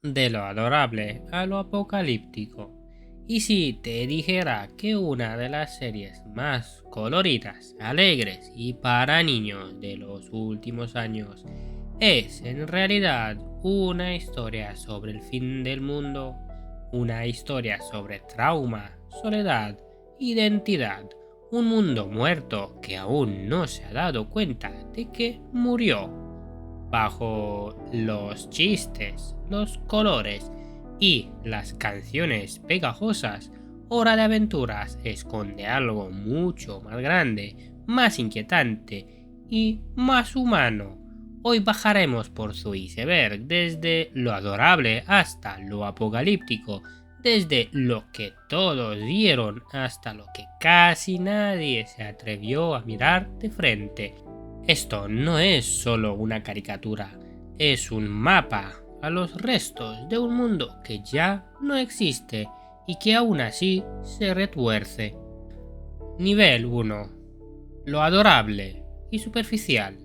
De lo adorable a lo apocalíptico. Y si te dijera que una de las series más coloridas, alegres y para niños de los últimos años es en realidad una historia sobre el fin del mundo, una historia sobre trauma, soledad, identidad, un mundo muerto que aún no se ha dado cuenta de que murió. Bajo los chistes, los colores y las canciones pegajosas, Hora de Aventuras esconde algo mucho más grande, más inquietante y más humano. Hoy bajaremos por su iceberg desde lo adorable hasta lo apocalíptico, desde lo que todos vieron hasta lo que casi nadie se atrevió a mirar de frente. Esto no es solo una caricatura, es un mapa a los restos de un mundo que ya no existe y que aún así se retuerce. Nivel 1. Lo adorable y superficial.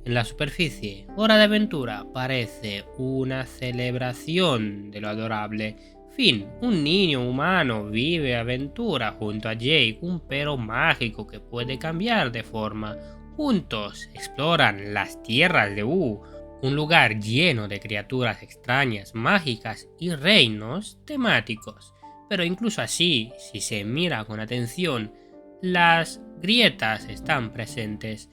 En la superficie, Hora de Aventura parece una celebración de lo adorable. Finn, un niño humano, vive aventura junto a Jake, un perro mágico que puede cambiar de forma. Juntos exploran las tierras de un lugar lleno de criaturas extrañas, mágicas y reinos temáticos. Pero incluso así, si se mira con atención, las grietas están presentes.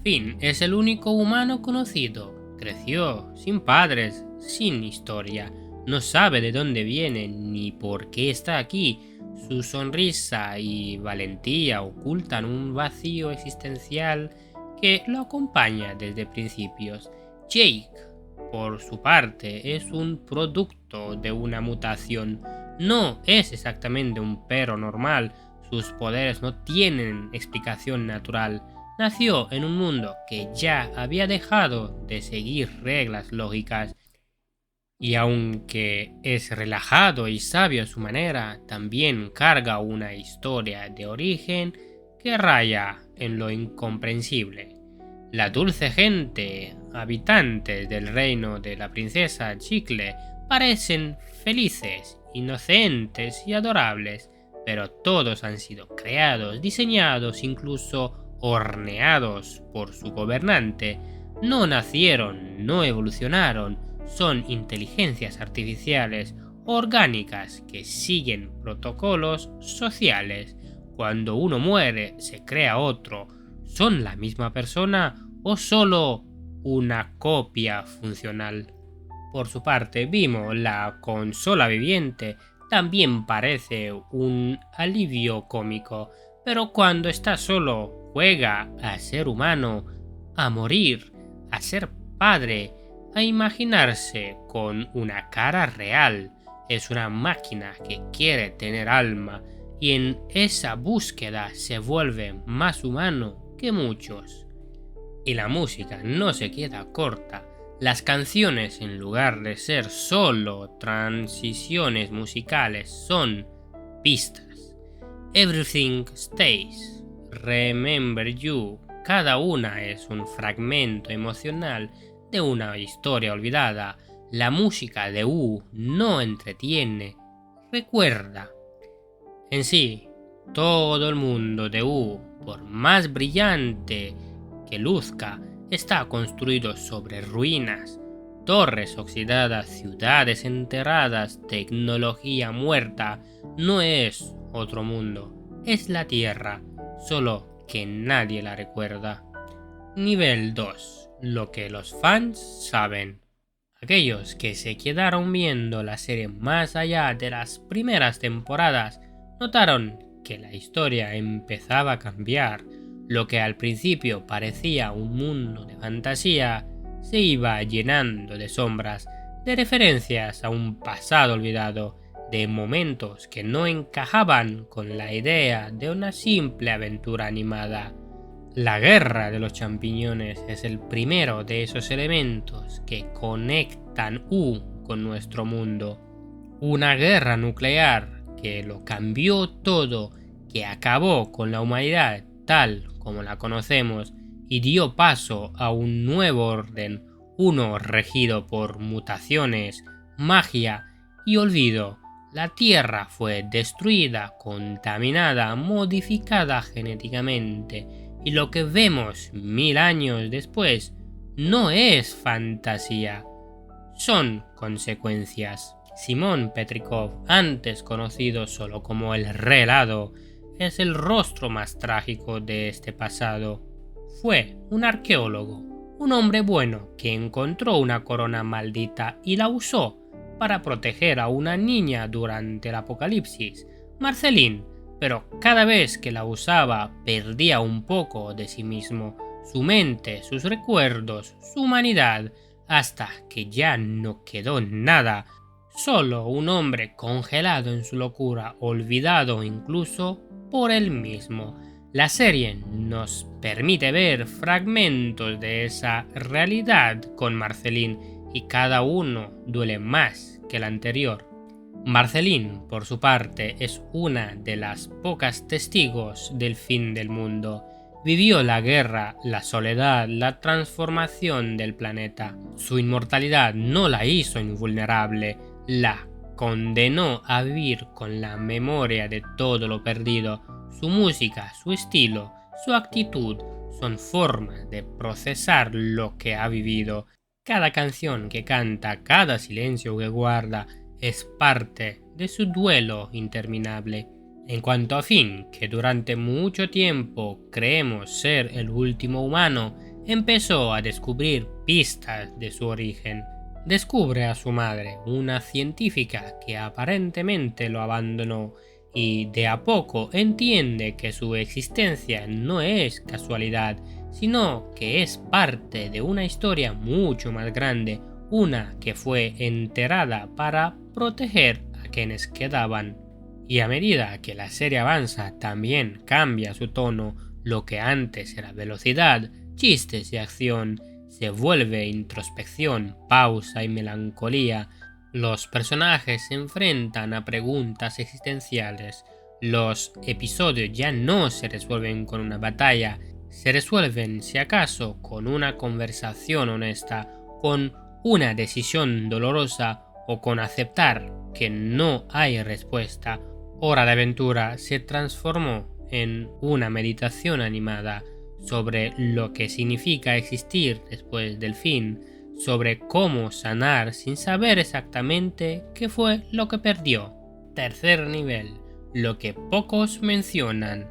Finn es el único humano conocido. Creció sin padres, sin historia. No sabe de dónde viene ni por qué está aquí. Su sonrisa y valentía ocultan un vacío existencial que lo acompaña desde principios. Jake, por su parte, es un producto de una mutación. No es exactamente un perro normal. Sus poderes no tienen explicación natural. Nació en un mundo que ya había dejado de seguir reglas lógicas. Y aunque es relajado y sabio a su manera, también carga una historia de origen que raya en lo incomprensible. La dulce gente, habitantes del reino de la princesa Chicle, parecen felices, inocentes y adorables, pero todos han sido creados, diseñados, incluso horneados por su gobernante. No nacieron, no evolucionaron, son inteligencias artificiales orgánicas que siguen protocolos sociales. Cuando uno muere, se crea otro. ¿Son la misma persona o solo una copia funcional? Por su parte, Vimo, la consola viviente, también parece un alivio cómico, pero cuando está solo juega a ser humano, a morir, a ser padre, a imaginarse con una cara real. Es una máquina que quiere tener alma y en esa búsqueda se vuelve más humano que muchos. Y la música no se queda corta. Las canciones, en lugar de ser solo transiciones musicales, son pistas. Everything Stays, Remember You, cada una es un fragmento emocional de una historia olvidada. La música de no entretiene, recuerda. En sí, todo el mundo de por más brillante que luzca, está construido sobre ruinas, torres oxidadas, ciudades enterradas, tecnología muerta. No es otro mundo, es la Tierra, solo que nadie la recuerda. Nivel 2. Lo que los fans saben. Aquellos que se quedaron viendo la serie más allá de las primeras temporadas notaron que la historia empezaba a cambiar. Lo que al principio parecía un mundo de fantasía se iba llenando de sombras, de referencias a un pasado olvidado, de momentos que no encajaban con la idea de una simple aventura animada. La guerra de los champiñones es el primero de esos elementos que conectan con nuestro mundo. Una guerra nuclear que lo cambió todo, que acabó con la humanidad tal como la conocemos y dio paso a un nuevo orden, uno regido por mutaciones, magia y olvido. La Tierra fue destruida, contaminada, modificada genéticamente, y lo que vemos 1000 años después no es fantasía, son consecuencias. Simón Petrikov, antes conocido solo como el Rey Helado, es el rostro más trágico de este pasado. Fue un arqueólogo, un hombre bueno que encontró una corona maldita y la usó para proteger a una niña durante el apocalipsis, Marceline, pero cada vez que la usaba perdía un poco de sí mismo, su mente, sus recuerdos, su humanidad, hasta que ya no quedó nada, solo un hombre congelado en su locura, olvidado incluso por él mismo. La serie nos permite ver fragmentos de esa realidad con Marceline y cada uno duele más que el anterior. Marceline, por su parte, es una de las pocas testigos del fin del mundo. Vivió la guerra, la soledad, la transformación del planeta. Su inmortalidad no la hizo invulnerable, la condenó a vivir con la memoria de todo lo perdido. Su música, su estilo, su actitud son formas de procesar lo que ha vivido. Cada canción que canta, cada silencio que guarda, es parte de su duelo interminable. En cuanto a Finn, que durante mucho tiempo creemos ser el último humano, empezó a descubrir pistas de su origen. Descubre a su madre, una científica que aparentemente lo abandonó, y de a poco entiende que su existencia no es casualidad, sino que es parte de una historia mucho más grande, una que fue enterrada para proteger a quienes quedaban. Y a medida que la serie avanza también cambia su tono, lo que antes era velocidad, chistes y acción, se vuelve introspección, pausa y melancolía. Los personajes se enfrentan a preguntas existenciales. Los episodios ya no se resuelven con una batalla, se resuelven si acaso con una conversación honesta, con una decisión dolorosa o con aceptar que no hay respuesta. Hora de Aventura se transformó en una meditación animada sobre lo que significa existir después del fin, sobre cómo sanar sin saber exactamente qué fue lo que perdió. Tercer nivel, lo que pocos mencionan.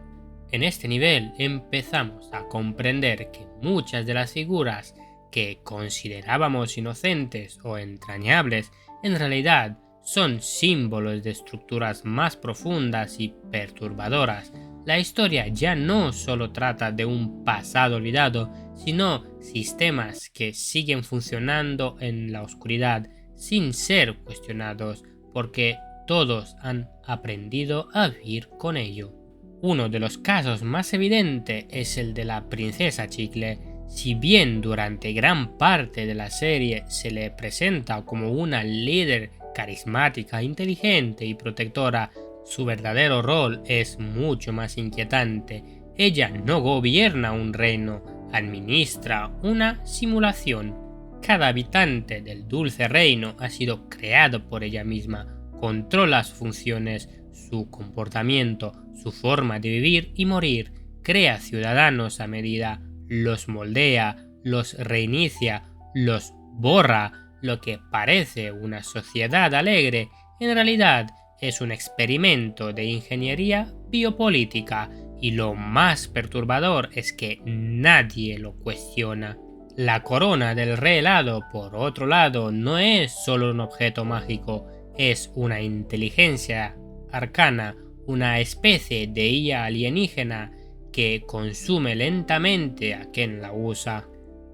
En este nivel empezamos a comprender que muchas de las figuras que considerábamos inocentes o entrañables en realidad son símbolos de estructuras más profundas y perturbadoras. La historia ya no solo trata de un pasado olvidado, sino sistemas que siguen funcionando en la oscuridad sin ser cuestionados, porque todos han aprendido a vivir con ello. Uno de los casos más evidentes es el de la princesa Chicle. Si bien durante gran parte de la serie se le presenta como una líder carismática, inteligente y protectora, su verdadero rol es mucho más inquietante. Ella no gobierna un reino, administra una simulación. Cada habitante del dulce reino ha sido creado por ella misma, controla sus funciones, su comportamiento, su forma de vivir y morir, crea ciudadanos a medida, los moldea, los reinicia, los borra. Lo que parece una sociedad alegre, en realidad es un experimento de ingeniería biopolítica, y lo más perturbador es que nadie lo cuestiona. La corona del Rey Helado, por otro lado, no es solo un objeto mágico, es una inteligencia arcana, una especie de IA alienígena que consume lentamente a quien la usa.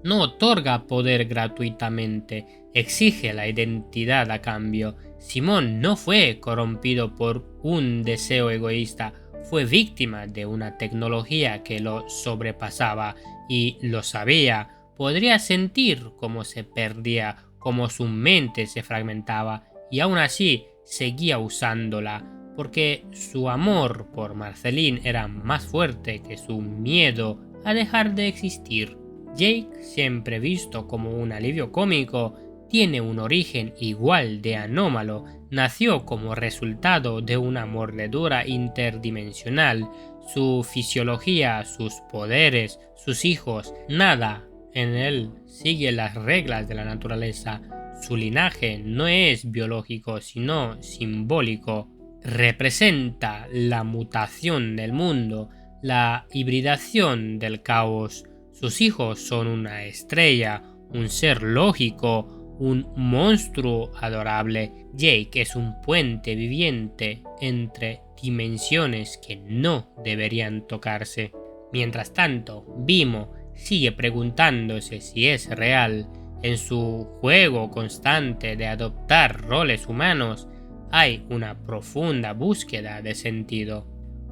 No otorga poder gratuitamente, exige la identidad a cambio. Simón no fue corrompido por un deseo egoísta, fue víctima de una tecnología que lo sobrepasaba y lo sabía. Podría sentir cómo se perdía, cómo su mente se fragmentaba, y aún así seguía usándola, porque su amor por Marceline era más fuerte que su miedo a dejar de existir. Jake, siempre visto como un alivio cómico, tiene un origen igual de anómalo, nació como resultado de una mordedura interdimensional. Su fisiología, sus poderes, sus hijos, nada en él sigue las reglas de la naturaleza. Su linaje no es biológico, sino simbólico. Representa la mutación del mundo, la hibridación del caos. Sus hijos son una estrella, un ser lógico, un monstruo adorable. Jake es un puente viviente entre dimensiones que no deberían tocarse. Mientras tanto, Vimo sigue preguntándose si es real. En su juego constante de adoptar roles humanos, hay una profunda búsqueda de sentido.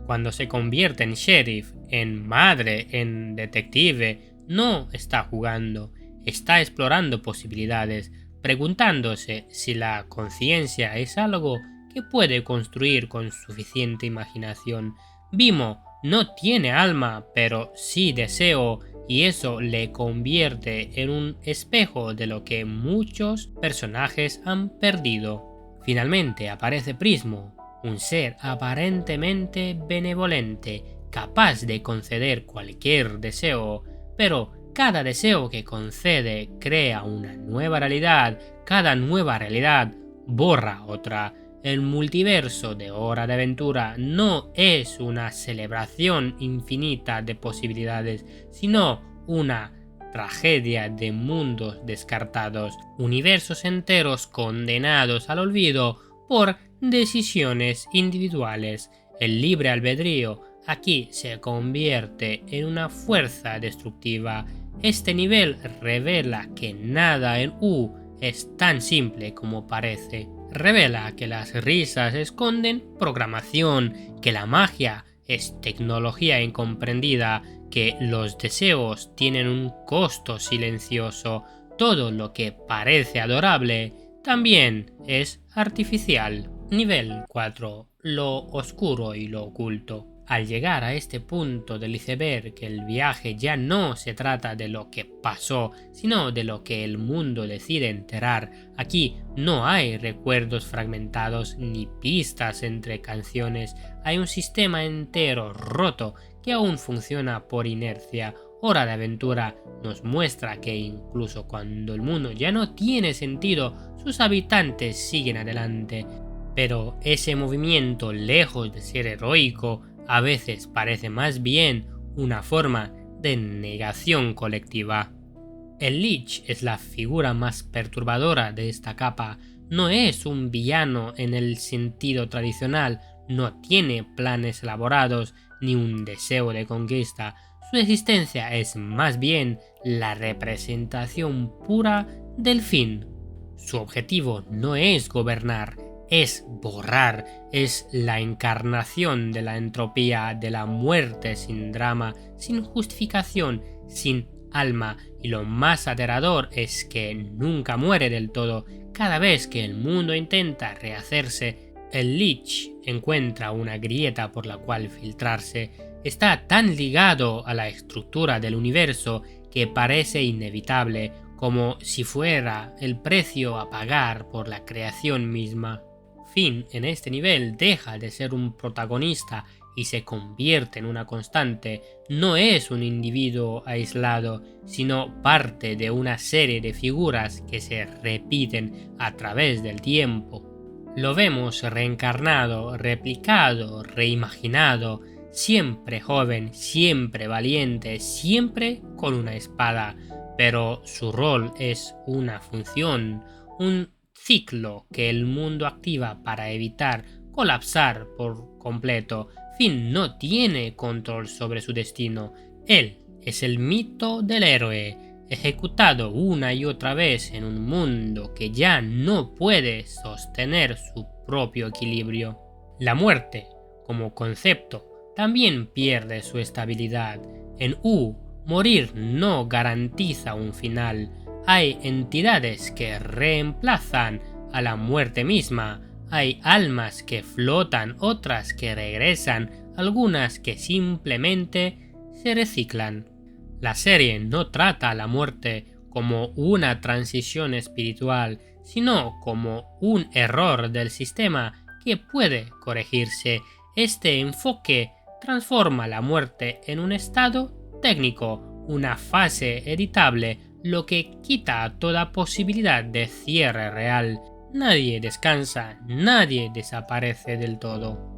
Cuando se convierte en sheriff, en madre, en detective, no está jugando, está explorando posibilidades, preguntándose si la conciencia es algo que puede construir con suficiente imaginación. Vimo no tiene alma, pero sí deseo, y eso le convierte en un espejo de lo que muchos personajes han perdido. Finalmente aparece Prismo, un ser aparentemente benevolente, capaz de conceder cualquier deseo, pero cada deseo que concede crea una nueva realidad, cada nueva realidad borra otra. El multiverso de Hora de Aventura no es una celebración infinita de posibilidades, sino una tragedia de mundos descartados, universos enteros condenados al olvido por decisiones individuales. El libre albedrío aquí se convierte en una fuerza destructiva. Este nivel revela que nada en U es tan simple como parece. Revela que las risas esconden programación, que la magia es tecnología incomprendida, que los deseos tienen un costo silencioso. Todo lo que parece adorable también es artificial. Nivel 4. Lo oscuro y lo oculto. Al llegar a este punto del iceberg, el viaje ya no se trata de lo que pasó, sino de lo que el mundo decide enterar. Aquí no hay recuerdos fragmentados ni pistas entre canciones, hay un sistema entero roto que aún funciona por inercia. Hora de Aventura nos muestra que incluso cuando el mundo ya no tiene sentido, sus habitantes siguen adelante. Pero ese movimiento, lejos de ser heroico, a veces parece más bien una forma de negación colectiva. El Lich es la figura más perturbadora de esta capa. No es un villano en el sentido tradicional, no tiene planes elaborados ni un deseo de conquista. Su existencia es más bien la representación pura del fin. Su objetivo no es gobernar, es borrar, es la encarnación de la entropía, de la muerte sin drama, sin justificación, sin alma, y lo más aterrador es que nunca muere del todo. Cada vez que el mundo intenta rehacerse, el Lich encuentra una grieta por la cual filtrarse. Está tan ligado a la estructura del universo que parece inevitable, como si fuera el precio a pagar por la creación misma. Finn en este nivel deja de ser un protagonista y se convierte en una constante. No es un individuo aislado, sino parte de una serie de figuras que se repiten a través del tiempo. Lo vemos reencarnado, replicado, reimaginado, siempre joven, siempre valiente, siempre con una espada, pero su rol es una función, un ciclo que el mundo activa para evitar colapsar por completo. Finn no tiene control sobre su destino. Él es el mito del héroe, ejecutado una y otra vez en un mundo que ya no puede sostener su propio equilibrio. La muerte, como concepto, también pierde su estabilidad. En U, morir no garantiza un final. Hay entidades que reemplazan a la muerte misma. Hay almas que flotan, otras que regresan, algunas que simplemente se reciclan. La serie no trata a la muerte como una transición espiritual, sino como un error del sistema que puede corregirse. Este enfoque transforma la muerte en un estado técnico, una fase editable, lo que quita toda posibilidad de cierre real. Nadie descansa, nadie desaparece del todo.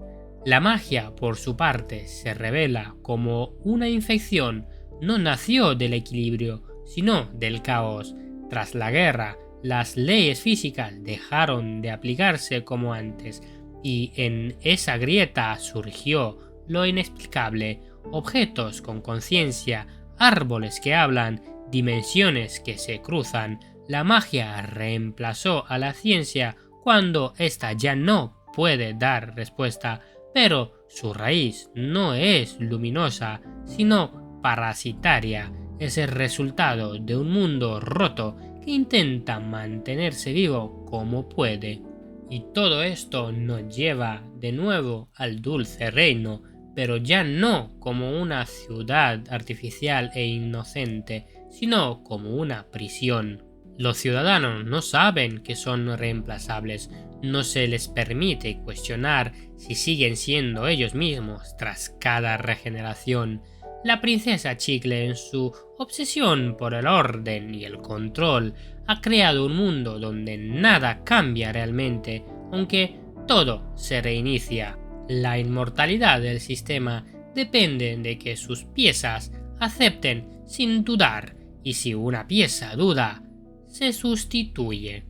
La magia, por su parte, se revela como una infección. No nació del equilibrio, sino del caos. Tras la guerra, las leyes físicas dejaron de aplicarse como antes, y en esa grieta surgió lo inexplicable: objetos con conciencia, árboles que hablan, dimensiones que se cruzan. La magia reemplazó a la ciencia cuando ésta ya no puede dar respuesta, pero su raíz no es luminosa, sino parasitaria. Es el resultado de un mundo roto que intenta mantenerse vivo como puede. Y todo esto nos lleva de nuevo al dulce reino, pero ya no como una ciudad artificial e inocente, sino como una prisión. Los ciudadanos no saben que son reemplazables, no se les permite cuestionar si siguen siendo ellos mismos tras cada regeneración. La princesa Chicle, en su obsesión por el orden y el control, ha creado un mundo donde nada cambia realmente, aunque todo se reinicia. La inmortalidad del sistema depende de que sus piezas acepten sin dudar, y si una pieza duda, se sustituye.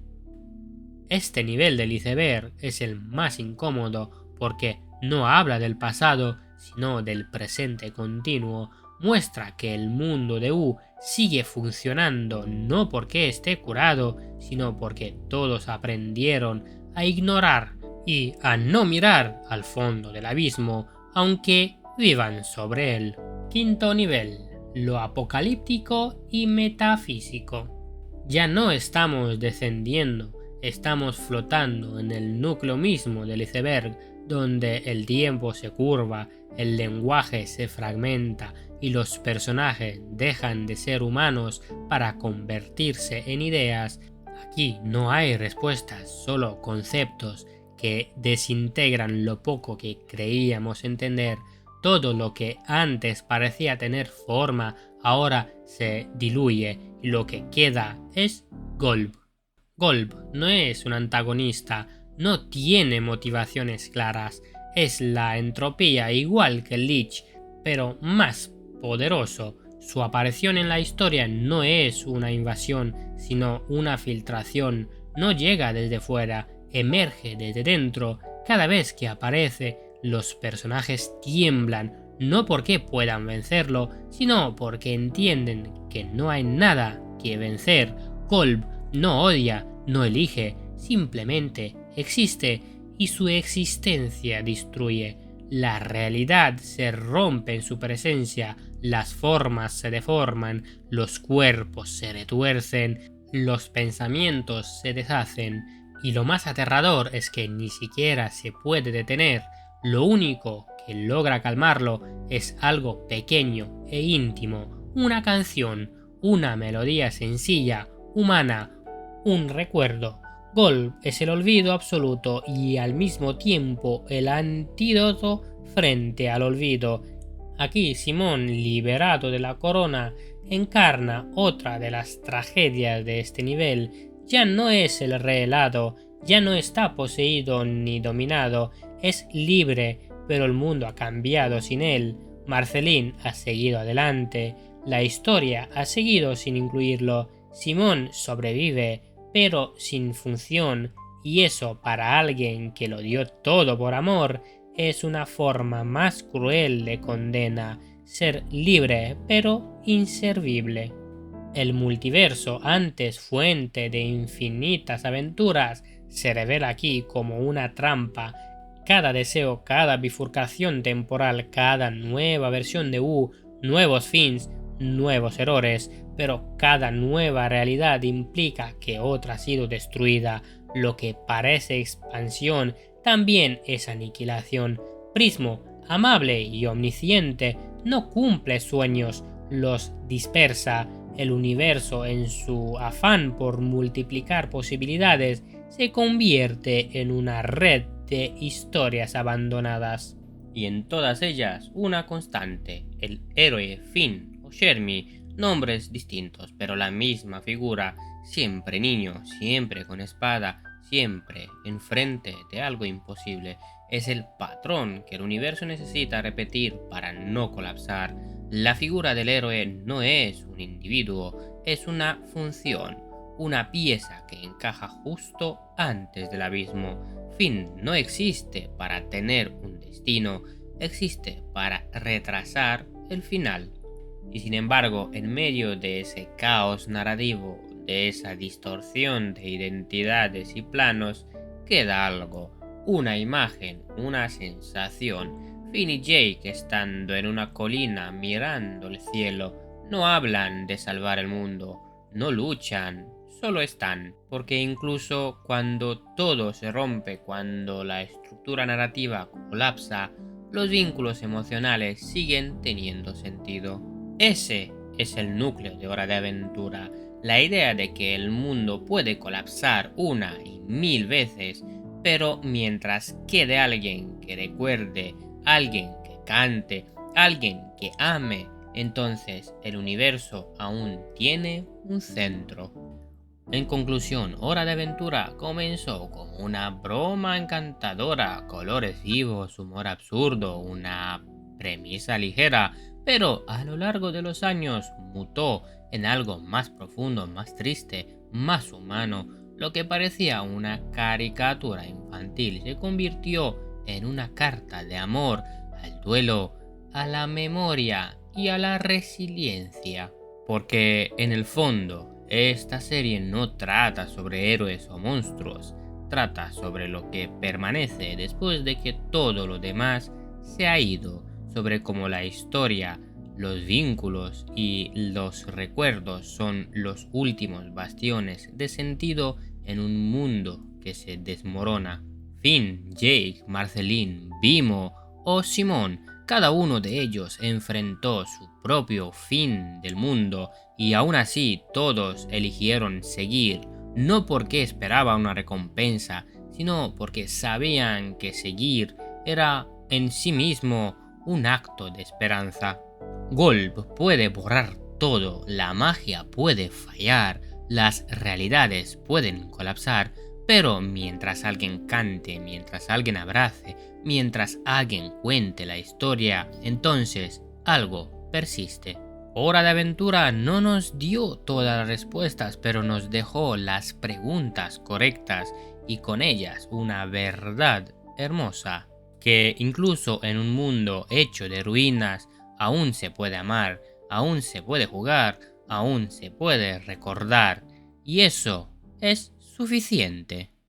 Este nivel del iceberg es el más incómodo porque no habla del pasado, sino del presente continuo. Muestra que el mundo de U sigue funcionando no porque esté curado, sino porque todos aprendieron a ignorar y a no mirar al fondo del abismo, aunque vivan sobre él. Quinto nivel: lo apocalíptico y metafísico. Ya no estamos descendiendo, estamos flotando en el núcleo mismo del iceberg, donde el tiempo se curva, el lenguaje se fragmenta y los personajes dejan de ser humanos para convertirse en ideas. Aquí no hay respuestas, solo conceptos que desintegran lo poco que creíamos entender. Todo lo que antes parecía tener forma ahora se diluye y lo que queda es Golb. Golb no es un antagonista, no tiene motivaciones claras, es la entropía igual que Lich, pero más poderoso. Su aparición en la historia no es una invasión, sino una filtración. No llega desde fuera, emerge desde dentro. Cada vez que aparece, los personajes tiemblan, no porque puedan vencerlo, sino porque entienden que no hay nada que vencer. Golb no odia, no elige, simplemente existe, y su existencia destruye. La realidad se rompe en su presencia, las formas se deforman, los cuerpos se retuercen, los pensamientos se deshacen, y lo más aterrador es que ni siquiera se puede detener. Lo único que logra calmarlo es algo pequeño e íntimo, una canción, una melodía sencilla, humana, un recuerdo. Golb es el olvido absoluto y al mismo tiempo el antídoto frente al olvido. Aquí Simón, liberado de la corona, encarna otra de las tragedias de este nivel. Ya no es el rey helado, ya no está poseído ni dominado, es libre, pero el mundo ha cambiado sin él. Marceline ha seguido adelante, la historia ha seguido sin incluirlo. Simón sobrevive, pero sin función, y eso para alguien que lo dio todo por amor es una forma más cruel de condena, ser libre pero inservible. El multiverso, antes fuente de infinitas aventuras, se revela aquí como una trampa. Cada deseo, cada bifurcación temporal, cada nueva versión de U, nuevos fins, nuevos errores, pero cada nueva realidad implica que otra ha sido destruida. Lo que parece expansión también es aniquilación. Prismo, amable y omnisciente, no cumple sueños, los dispersa. el universo, en su afán por multiplicar posibilidades, se convierte en una red de historias abandonadas. Y en todas ellas una constante, el héroe Finn o Shermie, nombres distintos, pero la misma figura, siempre niño, siempre con espada, siempre enfrente de algo imposible. Es el patrón que el universo necesita repetir para no colapsar. La figura del héroe no es un individuo, es una función, una pieza que encaja justo antes del abismo. Finn no existe para tener un destino, existe para retrasar el final. Y sin embargo, en medio de ese caos narrativo, de esa distorsión de identidades y planos, queda algo, una imagen, una sensación. Finn y Jake, estando en una colina mirando el cielo, no hablan de salvar el mundo, no luchan, solo están, porque incluso cuando todo se rompe, cuando la estructura narrativa colapsa, los vínculos emocionales siguen teniendo sentido. Ese es el núcleo de Hora de Aventura, la idea de que el mundo puede colapsar una y mil veces, pero mientras quede alguien que recuerde, alguien que cante, alguien que ame, entonces el universo aún tiene un centro. En conclusión, Hora de Aventura comenzó como una broma encantadora, colores vivos, humor absurdo, una premisa ligera, pero a lo largo de los años mutó en algo más profundo, más triste, más humano. Lo que parecía una caricatura infantil se convirtió en una carta de amor al duelo, a la memoria y a la resiliencia. Porque en el fondo, esta serie no trata sobre héroes o monstruos, trata sobre lo que permanece después de que todo lo demás se ha ido, sobre cómo la historia, los vínculos y los recuerdos son los últimos bastiones de sentido en un mundo que se desmorona. Finn, Jake, Marceline, Vimo o Simón, cada uno de ellos enfrentó su propio fin del mundo y aún así todos eligieron seguir, no porque esperaba una recompensa, sino porque sabían que seguir era en sí mismo un acto de esperanza. Golb puede borrar todo, la magia puede fallar, las realidades pueden colapsar, pero mientras alguien cante, mientras alguien abrace, mientras alguien cuente la historia, entonces algo persiste. Hora de Aventura no nos dio todas las respuestas, pero nos dejó las preguntas correctas y con ellas una verdad hermosa, que incluso en un mundo hecho de ruinas, aún se puede amar, aún se puede jugar, aún se puede recordar, y eso es suficiente.